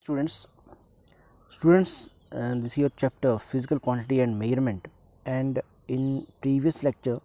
Students, students, this is your chapter physical quantity and measurement. And in previous lecture,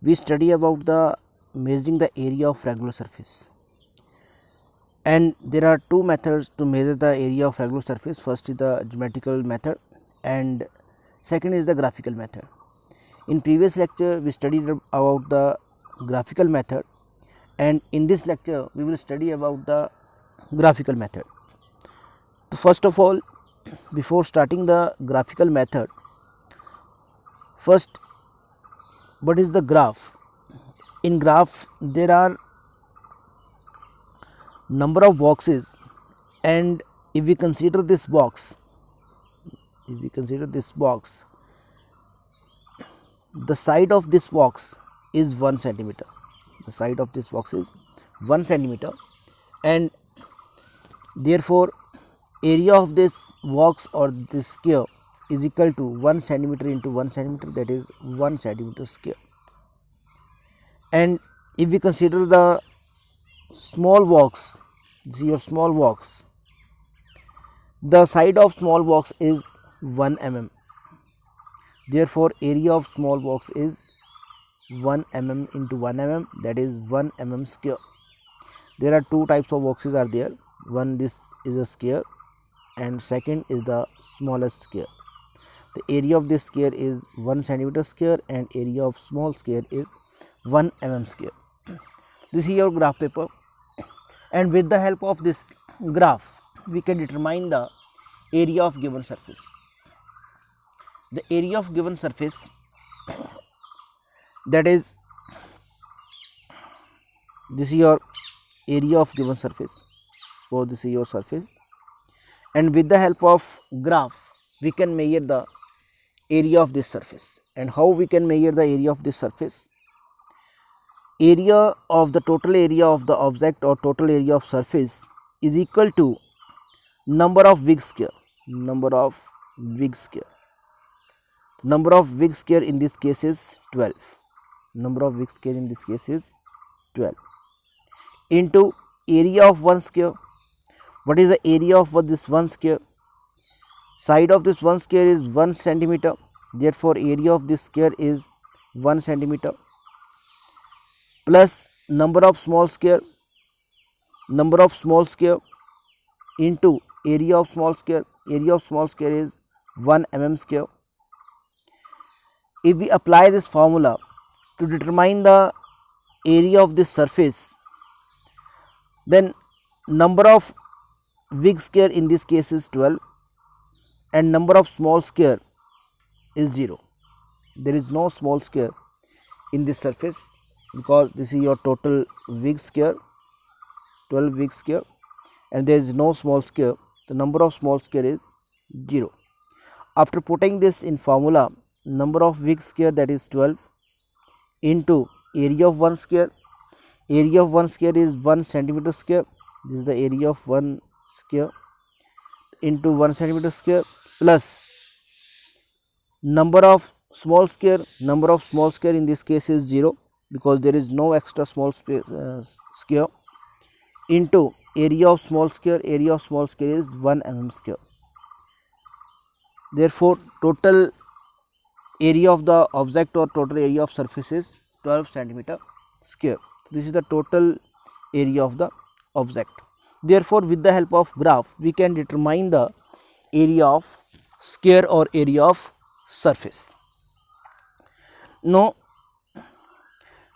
we study about the measuring the area of regular surface. And there are two methods to measure the area of regular surface. First is the geometrical method, and second is the graphical method. In previous lecture, we studied about the graphical method, and in this lecture, we will study about the graphical method. So first of all, before starting the graphical method, first, what is the graph? In graph, there are number of boxes, and if we consider this box, the side of this box is 1 centimeter. The side of this box is 1 centimeter, and therefore area of this box or this square is equal to 1 centimeter into 1 centimeter, that is 1 centimeter square. And if we consider the small box, this is your small box, the side of small box is 1 mm. Therefore area of small box is 1 mm into 1 mm, that is 1 mm square. There are two types of boxes are there. One, this is a square, and second is the smallest square. The area of this square is 1 centimeter square, and area of small square is 1 mm square. This is your graph paper, and with the help of this graph, we can determine the area of given surface. The area of given surface, that is, this is your area of given surface. Suppose this is your surface, and with the help of graph, we can measure the area of this surface. And how we can measure the area of this surface? Area of the total area of the object or total area of surface is equal to number of Wiggs square. Number of Wiggs square in this case is 12. Number of Wiggs square in this case is 12 into area of 1 square. What is the area of this 1 square? Side of this 1 square is 1 centimeter. Therefore area of this square is 1 centimeter, plus number of small square into area of small square. Area of small square is 1 mm square. If we apply this formula to determine the area of this surface, then number of Wiggs square in this case is 12, and number of small square is 0. There is no small square in this surface, because this is your total Wiggs square, 12 Wiggs square, and there is no small square. The number of small square is 0. After putting this in formula, number of Wiggs square, that is 12, into area of 1 square. Area of 1 square is 1 centimeter square. This is the area of 1 square into 1 centimeter square, plus number of small square. Number of small square in this case is 0, because there is no extra small square, into area of small square. Area of small square is 1 mm square. Therefore total area of the object or total area of surface is 12 centimeter square. This is the total area of the object. Therefore with the help of graph, we can determine the area of square or area of surface. Now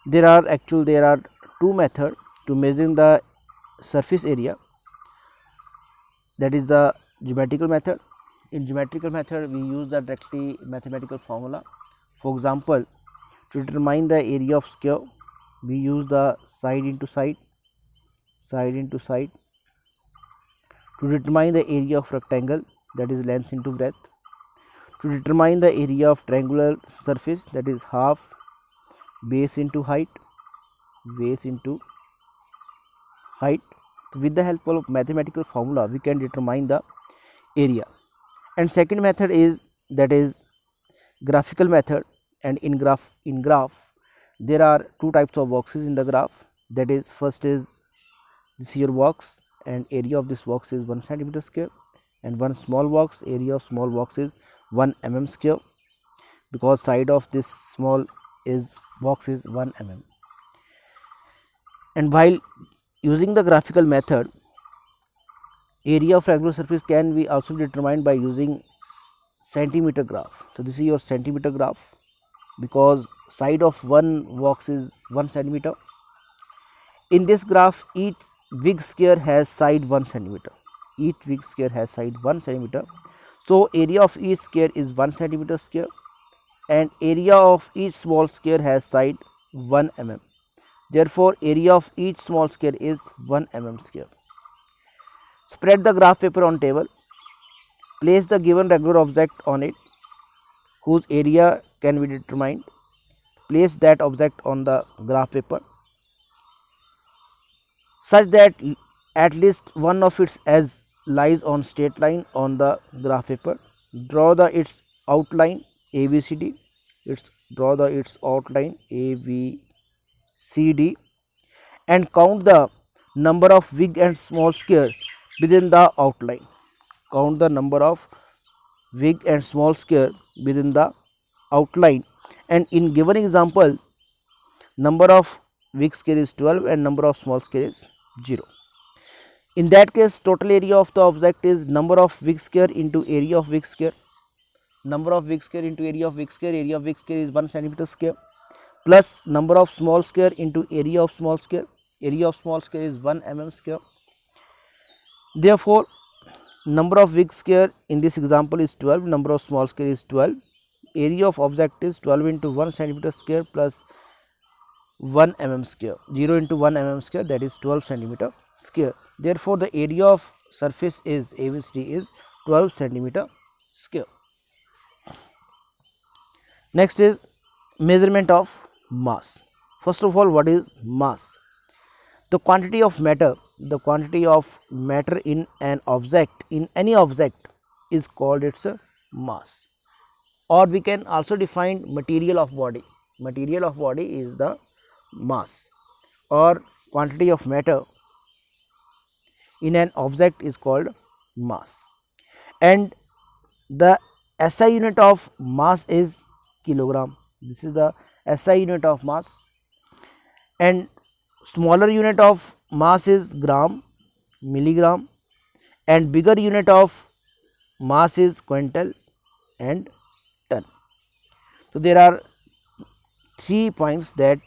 there are two methods to measuring the surface area. That is the geometrical method. In geometrical method, we use the directly mathematical formula. For example, to determine the area of square, we use the side into side. To determine the area of rectangle, that is length into breadth. To determine the area of triangular surface, that is half base into height. With the help of mathematical formula, we can determine the area. And second method is, that is graphical method. And in graph there are two types of boxes in the graph. That is, first is this is your box, and area of this box is 1 centimeter square, and one small box, area of small box is 1 mm square, because side of this small box is 1 mm. And while using the graphical method, area of regular surface can be also determined by using centimeter graph. So this is your centimeter graph, because side of one box is 1 centimeter. In this graph, each wig square has side 1 centimeter. Each wig square has side 1 centimeter. So area of each square is 1 centimeter square, and area of each small square has side 1 mm. Therefore, area of each small square is 1 mm square. Spread the graph paper on table. Place the given regular object on it, whose area can be determined. Place that object on the graph paper such that at least one of its edges lies on straight line on the graph paper. Draw its outline ABCD. Draw its outline ABCD and count the number of big and small square within the outline. Count the number of big and small square within the outline, and in given example, number of big square is 12 and number of small square is 0. In that case, total area of the object is number of big square into area of big square. Number of big square into area of big square is 1 centimeter square, plus number of small square into area of small square. Area of small square is 1 mm square. Therefore, number of big square in this example is 12, number of small square is 12. Area of object is 12 into 1 centimeter square plus 1 mm square. 0 into 1 mm square, that is 12 centimeter square. Therefore, the area of surface is ABCD is 12 centimeter square. Next is measurement of mass. First of all, what is mass? The quantity of matter in an object, in any object, is called its mass. Or we can also define material of body. Material of body is the mass, or quantity of matter in an object is called mass. And the SI unit of mass is kilogram. This is the SI unit of mass. And smaller unit of mass is gram, milligram, and bigger unit of mass is quintal and ton. So there are 3 points that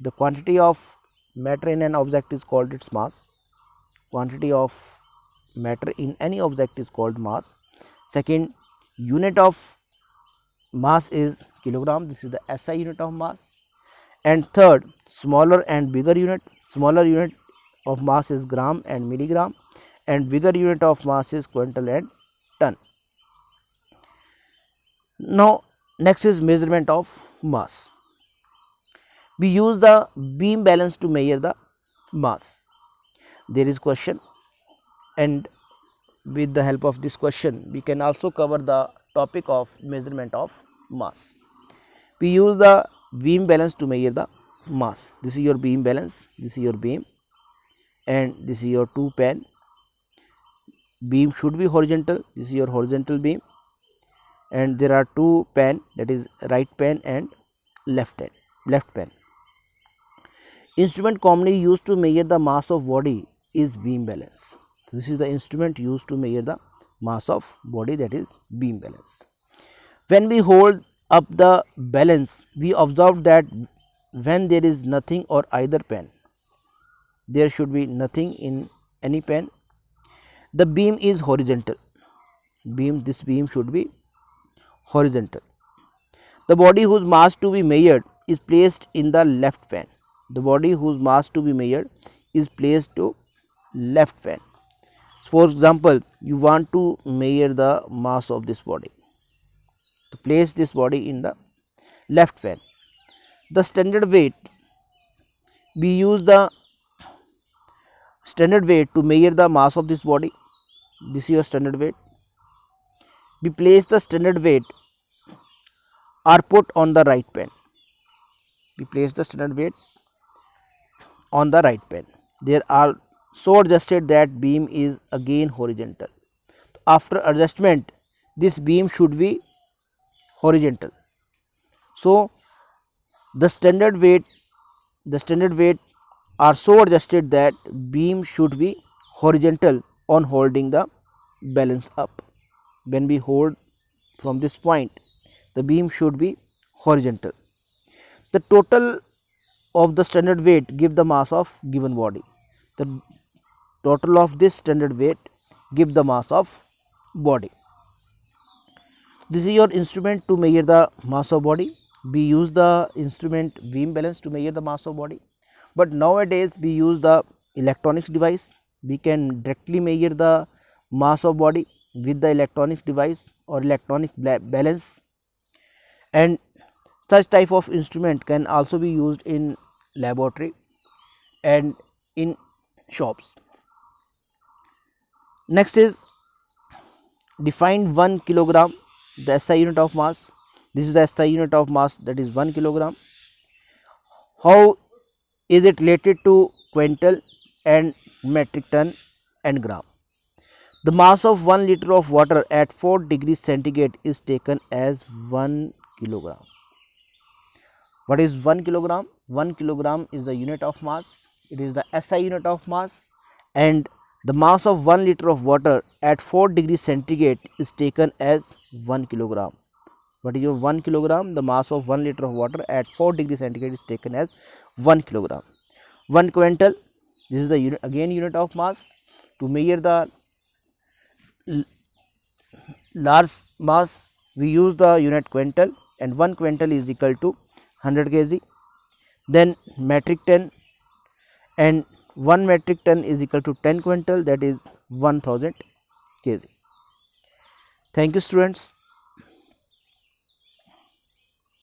the quantity of matter in an object is called its mass. Quantity of matter in any object is called mass. Second, unit of mass is kilogram. This is the SI unit of mass. And third, smaller and bigger unit. Smaller unit of mass is gram and milligram, and bigger unit of mass is quintal and ton. Now, next is measurement of mass. We use the beam balance to measure the mass. There is question, and with the help of this question, we can also cover the topic of measurement of mass. We use the beam balance to measure the mass. This is your beam balance, this is your beam, and this is your two pan. Beam should be horizontal. This is your horizontal beam, and there are two pan, that is right pan and left pan. Instrument commonly used to measure the mass of body is beam balance. This is the instrument used to measure the mass of body, that is beam balance. When we hold up the balance, we observe that when there is nothing or either pan, there should be nothing in any pan, the beam is horizontal. This beam should be horizontal. The body whose mass to be measured is placed in the left pan. The body whose mass to be measured is placed to left pan. For example, you want to measure the mass of this body. To place this body in the left pan. The standard weight, we use the standard weight to measure the mass of this body. This is your standard weight. We place the standard weight or put on the right pan. We place the standard weight on the right pan. There are so adjusted that beam is again horizontal. After adjustment, this beam should be horizontal. So the standard weight are so adjusted that beam should be horizontal on holding the balance up. When we hold from this point, the beam should be horizontal. The total of the standard weight give the mass of given body. The total of this standard weight give the mass of body. This is your instrument to measure the mass of body. We use the instrument beam balance to measure the mass of body, but nowadays we use the electronics device. We can directly measure the mass of body with the electronics device or electronic balance, and such type of instrument can also be used in laboratory and in shops. Next is define 1 kilogram, the SI unit of mass. This is the SI unit of mass, that is 1 kilogram. How is it related to quintal and metric ton and gram? The mass of 1 liter of water at 4 degrees centigrade is taken as 1 kilogram. What is 1 kilogram? 1 kilogram is the unit of mass. It is the SI unit of mass, and the mass of 1 liter of water at 4 degrees centigrade is taken as 1 kilogram. What is your 1 kilogram? The mass of 1 liter of water at 4 degrees centigrade is taken as 1 kilogram. 1 quintal, this is the unit, again unit of mass. To measure the large mass, we use the unit quintal, and 1 quintal is equal to 100 kg. Then metric ton, and 1 metric ton is equal to 10 quintal, that is 1000 kg. Thank you, students.